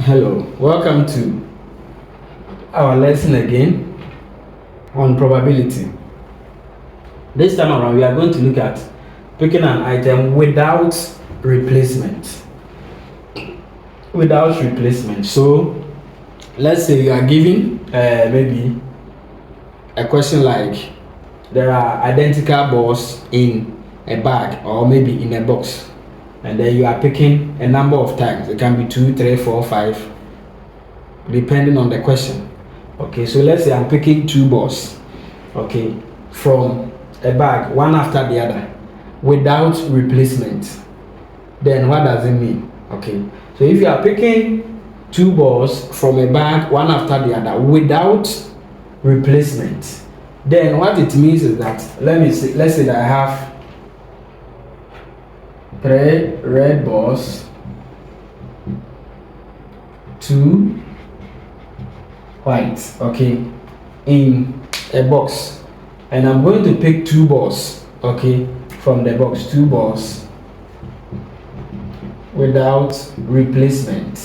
Hello, welcome to our lesson again on probability. This time around, we are going to look at picking an item without replacement. Without replacement. So, let's say you are given maybe a question like there are identical balls in a bag or maybe in a box, and then you are picking a number of times. It can be 2, 3, 4, 5, depending on the question. Okay, so let's say I'm picking 2 balls, okay, from a bag, one after the other, without replacement. Then what does it mean? Okay, so if you are picking 2 balls from a bag, one after the other, without replacement, then what it means is that let's say that I have 3 red balls, 2 white, okay, in a box, and I'm going to pick 2 balls, okay, from the box, 2 balls without replacement.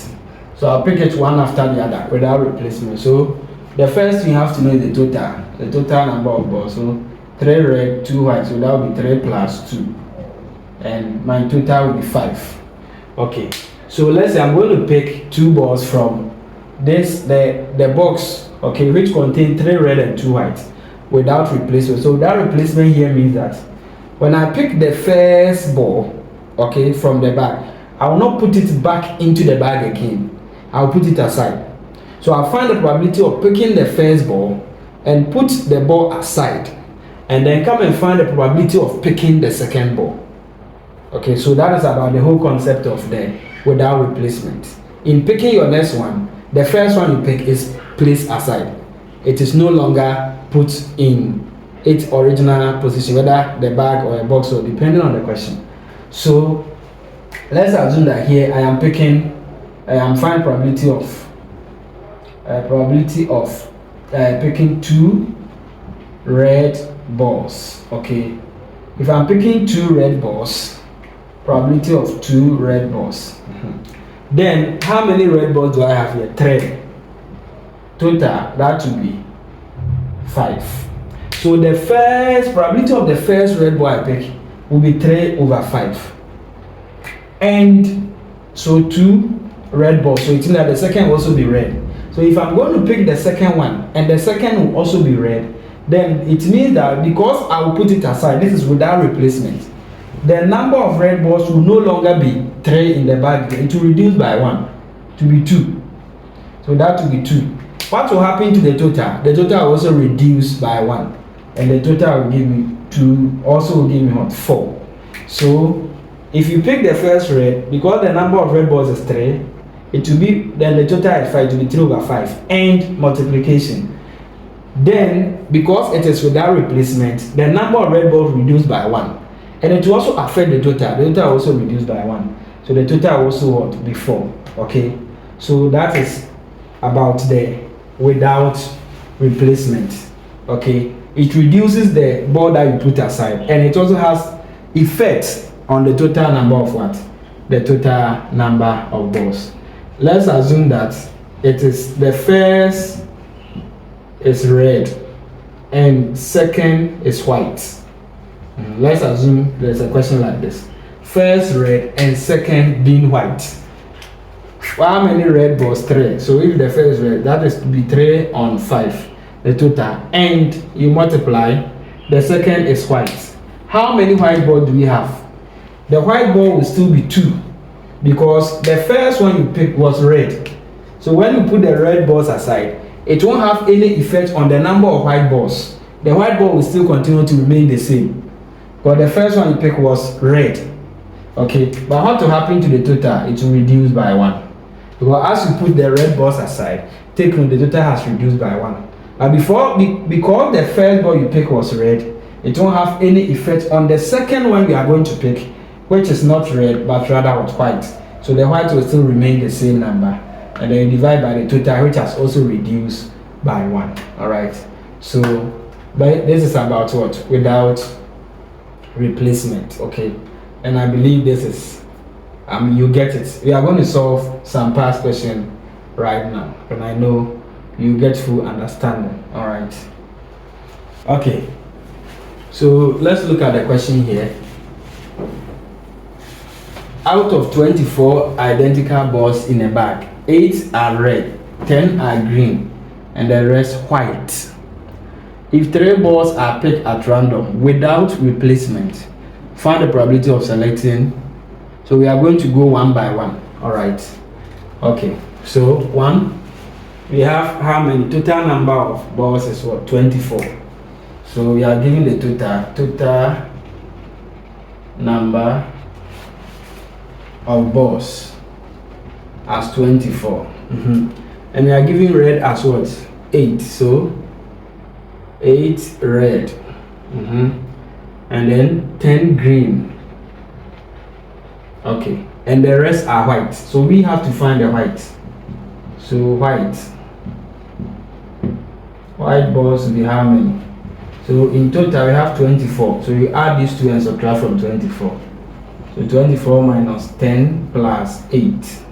So I'll pick it one after the other without replacement. So the first thing you have to know is the total number of balls. So 3 red, 2 white, so that will be 3 plus 2, and my total will be 5. Okay, so let's say I'm going to pick 2 balls from the box, okay, which contains 3 red and 2 white without replacement. So that replacement here means that when I pick the first ball, okay, from the bag, I will not put it back into the bag again. I'll put it aside. So I'll find the probability of picking the first ball and put the ball aside, and then come and find the probability of picking the second ball. Okay, so that is about the whole concept of the without replacement. In picking your next one, the first one you pick is placed aside. It is no longer put in its original position, whether the bag or a box, or depending on the question. So let's assume that here I am finding probability of picking 2 red balls. Okay, if I'm picking 2 red balls, probability of 2 red balls. Then how many red balls do I have here? 3. Total, that would be 5. So the first probability of the first red ball I pick will be 3 over 5. And so 2 red balls. So it means that the second will also be red. So if I'm going to pick the second one and the second will also be red, then it means that because I will put it aside, this is without replacement, the number of red balls will no longer be 3 in the bag. It will reduce by 1 to be 2. So that will be 2. What will happen to the total? The total will also reduce by 1, and the total will give me 2. Also will give me what? 4. So if you pick the first red, because the number of red balls is 3, it will be, then the total is 5. It will be 3 over 5, and multiplication. Then because it is without replacement, the number of red balls reduced by 1. And it will also affect the total. The total also reduced by 1. So the total also will be 4. Okay. So that is about the without replacement. Okay. It reduces the ball that you put aside, and it also has effect on the total number of what? The total number of balls. Let's assume that it is the first is red and second is white. Let's assume there's a question like this: first red and second being white. How many red balls? 3. So if the first red, that is to be 3 on 5, the total, and you multiply, the second is white. How many white balls do we have? The white ball will still be 2, because the first one you picked was red. So when you put the red balls aside, it won't have any effect on the number of white balls. The white ball will still continue to remain the same. But the first one you picked was red. Okay, but what will happen to the total? It will reduce by 1. Because as you put the red balls aside, take note, the total has reduced by 1. But because the first ball you pick was red, it won't have any effect on the second one you are going to pick, which is not red but rather was white. So the white will still remain the same number, and then you divide by the total, which has also reduced by 1. Alright, so but this is about what? Without replacement. Okay, and I believe this is you get it. We are going to solve some past question right now, and I know you get full understanding. All right. Okay. So let's look at the question here. Out of 24 identical balls in a bag, 8 are red, 10 are green, and the rest white. If 3 balls are picked at random without replacement, find the probability of selecting. So we are going to go one by one. All right. Okay. So 1, we have how many? Total number of balls is what? 24. So we are given the total number of balls as 24. And we are giving red as what? 8. So 8 red. And then 10 green. Okay. And the rest are white. So we have to find the white. So white balls will be how many? So in total we have 24. So you add these two and subtract from 24. So 24 minus 10 plus 8.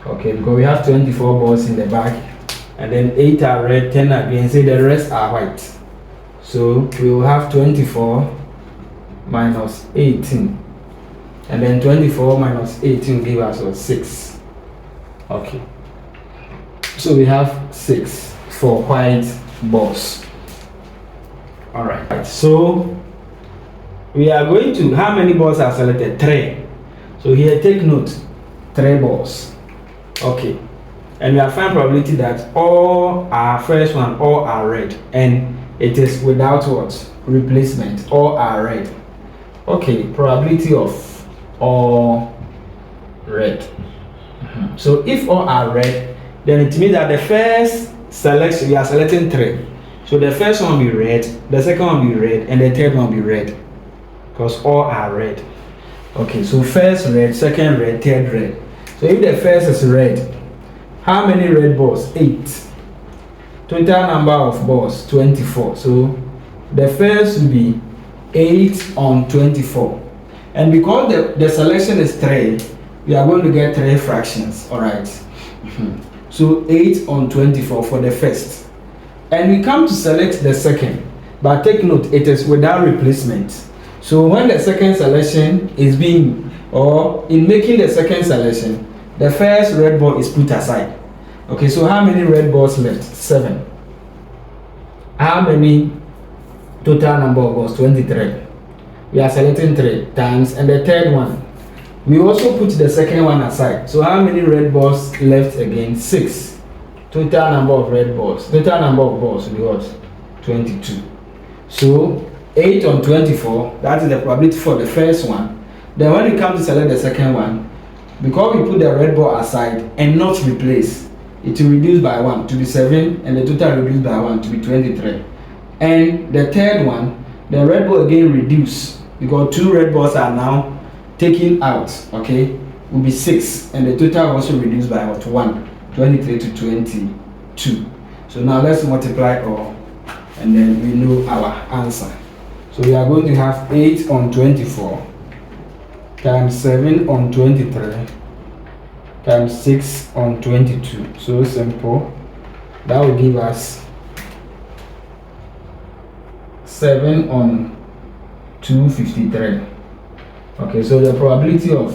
Okay, because we have 24 balls in the bag, and then 8 are red, 10 are green, so the rest are white. So we will have 24 minus 18. And then 24 minus 18 will give us 6. Okay. So we have 6 for white balls. Alright. So we are going to, how many balls are selected? 3. So here take note, 3 balls. Okay. And we have found probability that all are all are red. And it is without what? Replacement. All are red. Okay, probability of all red. So if all are red, then it means that the first selection, we are selecting 3. So the first one will be red, the second one will be red, and the third one will be red. Because all are red. Okay, so first red, second red, third red. So if the first is red, how many red balls? 8. Total number of balls, 24. So the first will be 8 on 24. And because the selection is 3, we are going to get 3 fractions. Alright. So 8 on 24 for the first. And we come to select the second. But take note, it is without replacement. So when the second selection is being, or in making the second selection, the first red ball is put aside. Okay, so how many red balls left? 7. How many total number of balls? 23. We are selecting 3 times, and the third one, we also put the second one aside. So how many red balls left again? 6. Total number of red balls. Total number of balls will be what? 22. So 8 on 24, that is the probability for the first one. Then when we come to select the second one, because we put the red ball aside and not replace, it will reduce by 1 to be 7, and the total reduced by 1 to be 23. And the third one, the red ball again reduce, because 2 red balls are now taken out, okay, will be 6, and the total also reduced by what? 1, 23 to 22. So now let's multiply all, and then we know our answer. So we are going to have 8 on 24 times 7 on 23 times 6 on 22. So simple. That will give us 7 on 253. Okay, so the probability of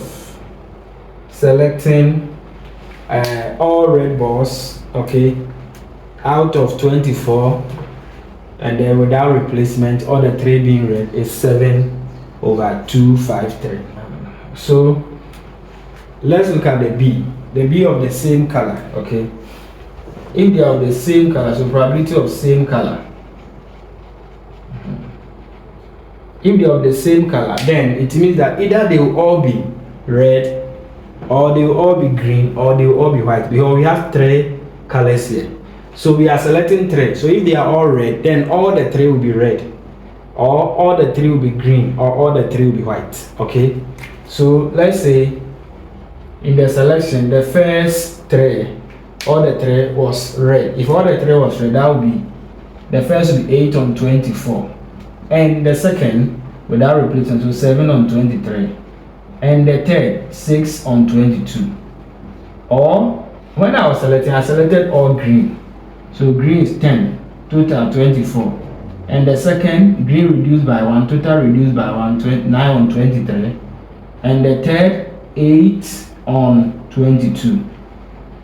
selecting all red balls, okay, out of 24, and then without replacement, all the 3 being red, is 7/253. So let's look at the B of the same color. Okay, if they are of the same color, so probability of same color. If they are of the same color, then it means that either they will all be red, or they will all be green, or they will all be white, because we have 3 colors here. So we are selecting 3. So if they are all red, then all the 3 will be red, or all the 3 will be green, or all the 3 will be white. Okay, so let's say in the selection, the first 3, all the 3 was red. If all the 3 was red, that would be, the first will be 8 on 24, and the second without replacement, so 7 on 23, and the third 6 on 22. Or when I was selecting, I selected all green. So green is 10, total 24. And the second, green reduced by 1, total reduced by 1, 9 on 23. And the third, 8 on 22.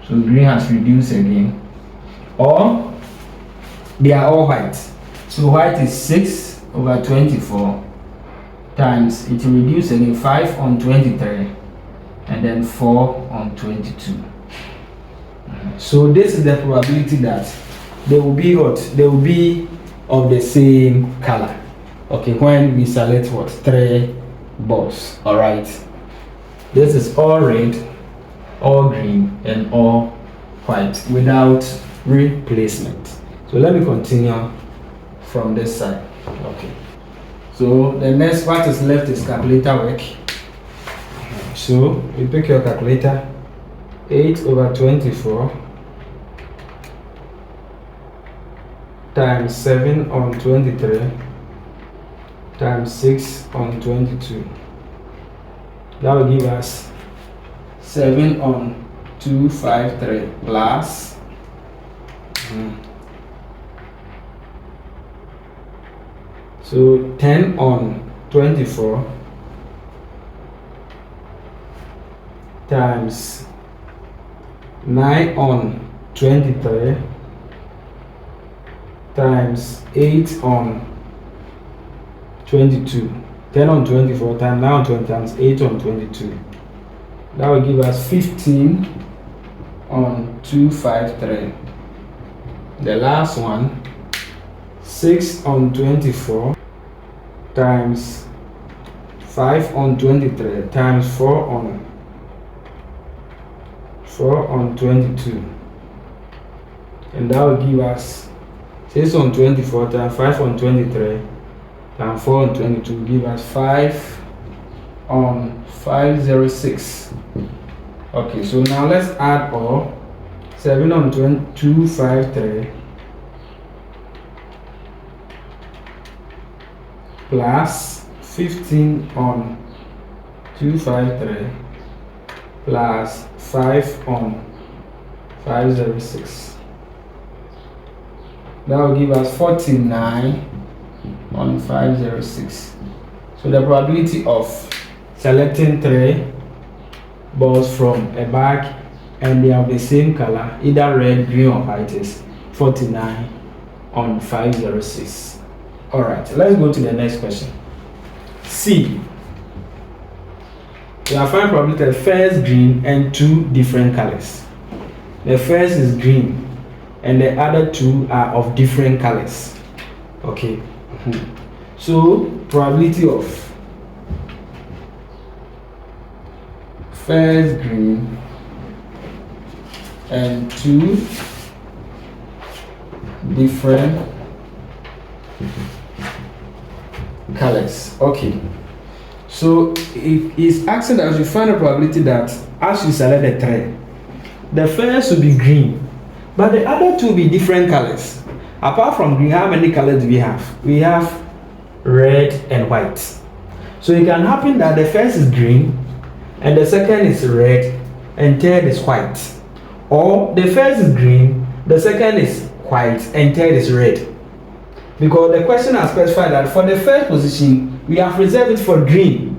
So green has reduced again. Or they are all white. So white is 6 over 24 times, it reduces again 5 on 23 and then 4 on 22. So this is the probability that they will be what? They will be of the same color. Okay, when we select what? 3 balls. Alright. This is all red, all green, and all white without replacement. So let me continue from this side. Okay. So the next what is left is calculator work. So you pick your calculator. 8 over 24 times 7 on 23 times 6 on 22. That will give us 7 on 253 plus so 10 on 24 times 9 on 23 times 8 on 22. 10 on 24 times 9 on 20 times 8 on 22. That will give us 15 on 253. The last one, 6 on 24 times 5 on 23 times 4 on 22. And that will give us 6 on 24 times 5 on 23 times 4 on 22 give us 5 on 506. Okay, so now let's add all. 7 on 253 plus 15 on 253 plus 5 on 506. That will give us 49 on 506. So the probability of selecting 3 balls from a bag and they are of the same color, either red, green or white, is 49 on 506. Alright, let's go to the next question. C. We have found probability of first green and 2 different colors. The first is green and the other 2 are of different colors. Okay. So probability of first green and 2 different colors. Okay. So it is asking that you find a probability that as you select the 3, the first will be green, but the other 2 will be different colors. Apart from green, how many colors do we have? We have red and white. So it can happen that the first is green and the second is red and third is white. Or the first is green, the second is white and third is red. Because the question has specified that for the first position, we have reserved it for green.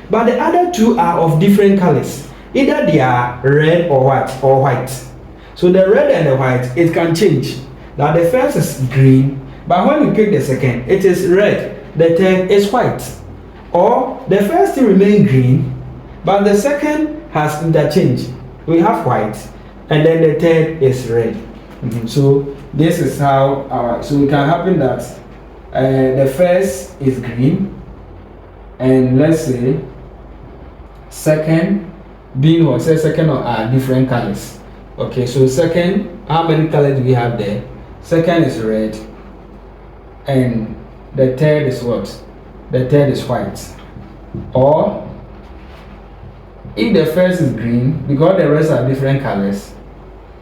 But the other 2 are of different colors. Either they are red or white. So the red and the white, it can change. Now the first is green, but when we pick the second, it is red. The third is white. Or the first still remain green, but the second has interchanged. We have white, and then the third is red. So this is how so it can happen that the first is green, and let's say second being what? Say second are different colors. Okay, so second, how many colors do we have there? Second is red, and the third is what? The third is white. Or if the first is green, because the rest are different colors,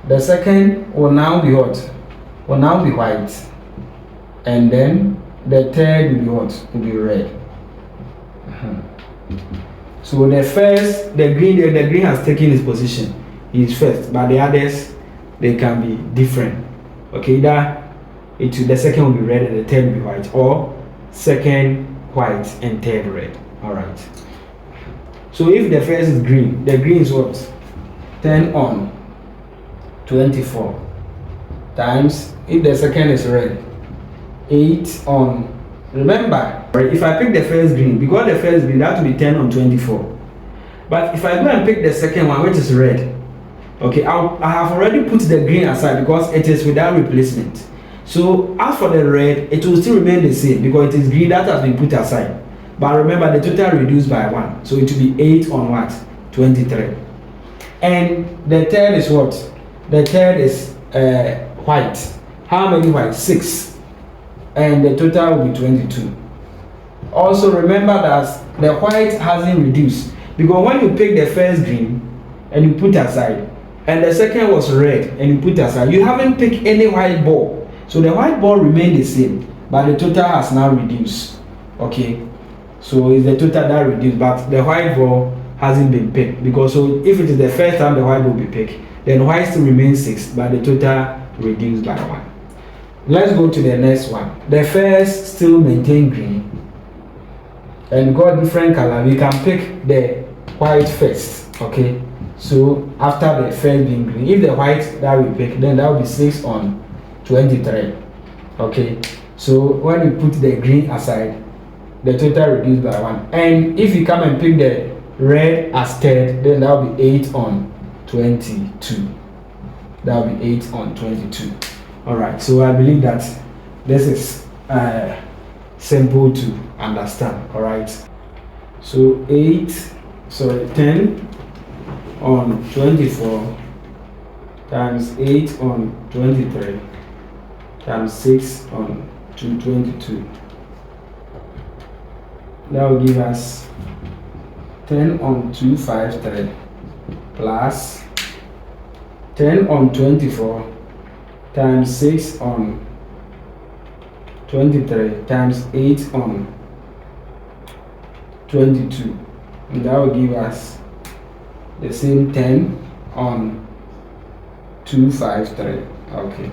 the second will now be what? Will now be white, and then the third will be what? Will be red. So the first, the green has taken its position. is first, but the others, they can be different. Okay, either the second will be red and the third will be white, or second white and third red. All right. So if the first is green, the green is what? 10 on 24 times, if the second is red, 8 on, remember, right, if I pick the first green, because the first green, that will be 10 on 24. But if I go and pick the second one, which is red, okay, I have already put the green aside because it is without replacement. So as for the red, it will still remain the same because it is green that has been put aside. But remember, the total reduced by 1. So it will be 8 on what? 23. And the third is what? The third is white. How many white? 6. And the total will be 22. Also remember that the white hasn't reduced, because when you pick the first green and you put aside, and the second was red and you put aside, you haven't picked any white ball. So the white ball remained the same, but the total has now reduced. Okay, so it's the total that reduced, but the white ball hasn't been picked, because so if it is the first time the white ball will be picked, then white still remains 6, but the total reduced by 1. Let's go to the next one. The first still maintain green, and got different color. We can pick the white first. Okay, so after the first being green, if the white that we pick, then that will be 6 on 23. Okay, so when you put the green aside, the total reduced by 1. And if you come and pick the red as third, then that will be 8 on 22. That will be 8 on 22. All right, so I believe that this is simple to understand. All right, so 10 on 24 times 8 on 23 times 6 on 222. That will give us 10 on 253 plus 10 on 24 times 6 on 23 times 8 on 22. And that will give us the same 10 on 253. Okay,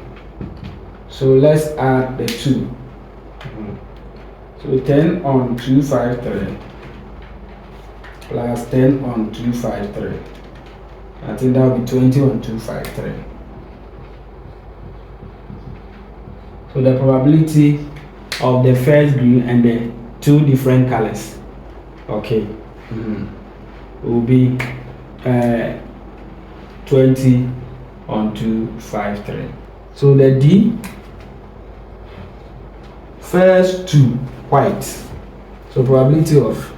so let's add the 2. So 10 on 253 plus 10 on 253. I think that will be 20 on 253. So the probability of the first green and the 2 different colors, okay, will be 20 on 253. So the D, first 2 white. So probability of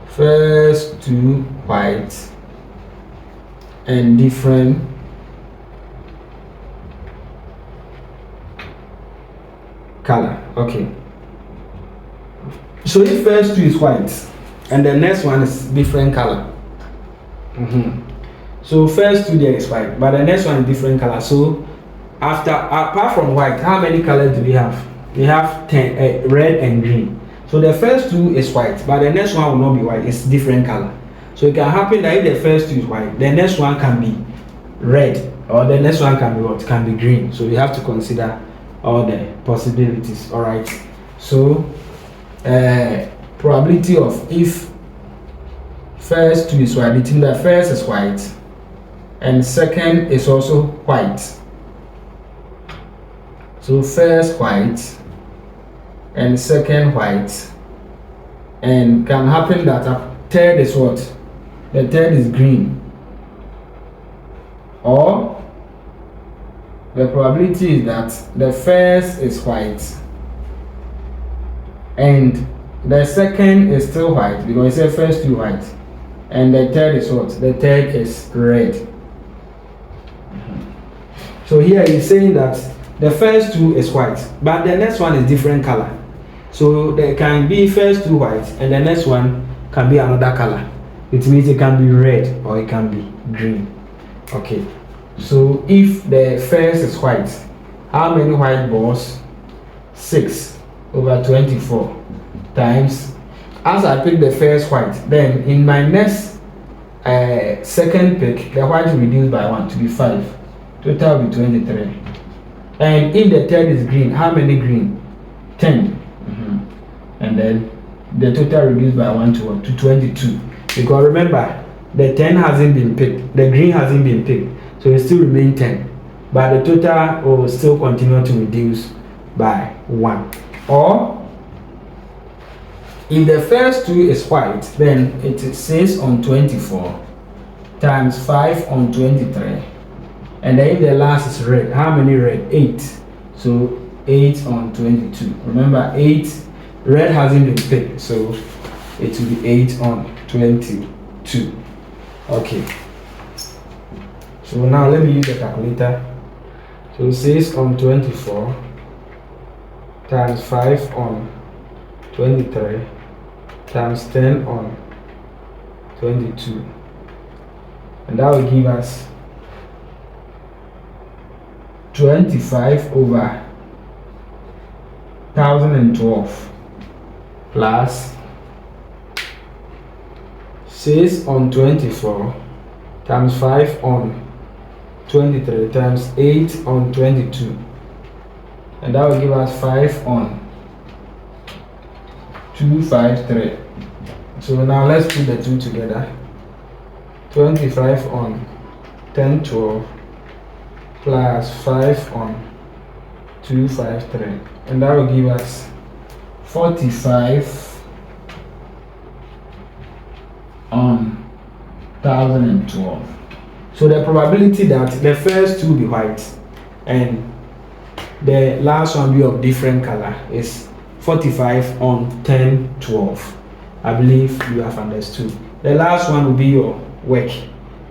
first 2 white and different color. Okay, so if first 2 is white and the next one is different color, so first 2 there is white, but the next one is different color. So apart from white, how many colors do we have? We have 10, red and green. So the first 2 is white, but the next one will not be white, it's different color. So it can happen that if the first 2 is white, the next one can be red, or the next one can be what? Can be green. So we have to consider all the possibilities. All right, so probability of if first 2 is white, it means that first is white and second is also white. So first white and second white, and can happen that a third is what? The third is green, or the probability is that the first is white and the second is still white, because it said first 2 white, and the third is what? The third is red. So here he's saying that the first 2 is white, but the next one is different color. So there can be first 2 white and the next one can be another color. It means it can be red or it can be green. Okay, so if the first is white, how many white balls? 6 over 24 times, as I pick the first white, then in my next the second pick, the white will reduce by 1 to be 5. Total will be 23. And if the third is green, how many green? 10. And then the total reduced by 1 to 1 to 22. Because remember, the 10 hasn't been picked, the green hasn't been picked, so it still remains 10. But the total will still continue to reduce by 1. Or if the first two is white, then it is 6 on 24 times 5 on 23. And then if the last is red, how many red? 8. So 8 on 22. Remember, 8, red hasn't been picked, so it will be 8 on 22. Okay. So now let me use the calculator. So 6 on 24 times 5 on 23 times 10 on 22. And that will give us 25 over 1012 plus 6 on 24 times 5 on 23 times 8 on 22. And that will give us 5 on 253. So now let's put the two together. 25 on 1012 plus 5 on 253. And that will give us 45 on 1012. So the probability that the first two will be white and the last one will be of different color is 45 on 1012. I believe you have understood. The last one will be your work.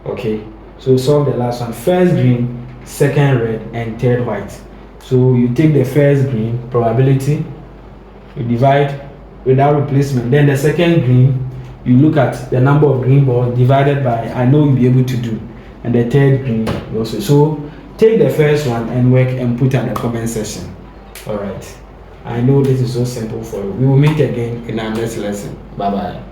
Okay, so solve the last one. First green, second red, and third white. So you take the first green probability, you divide without replacement. Then the second green, you look at the number of green balls divided by, I know you'll be able to do. And the third green also. So take the first one and work and put in the comment section. All right. I know this is so simple for you. We will meet again in our next lesson. Bye bye.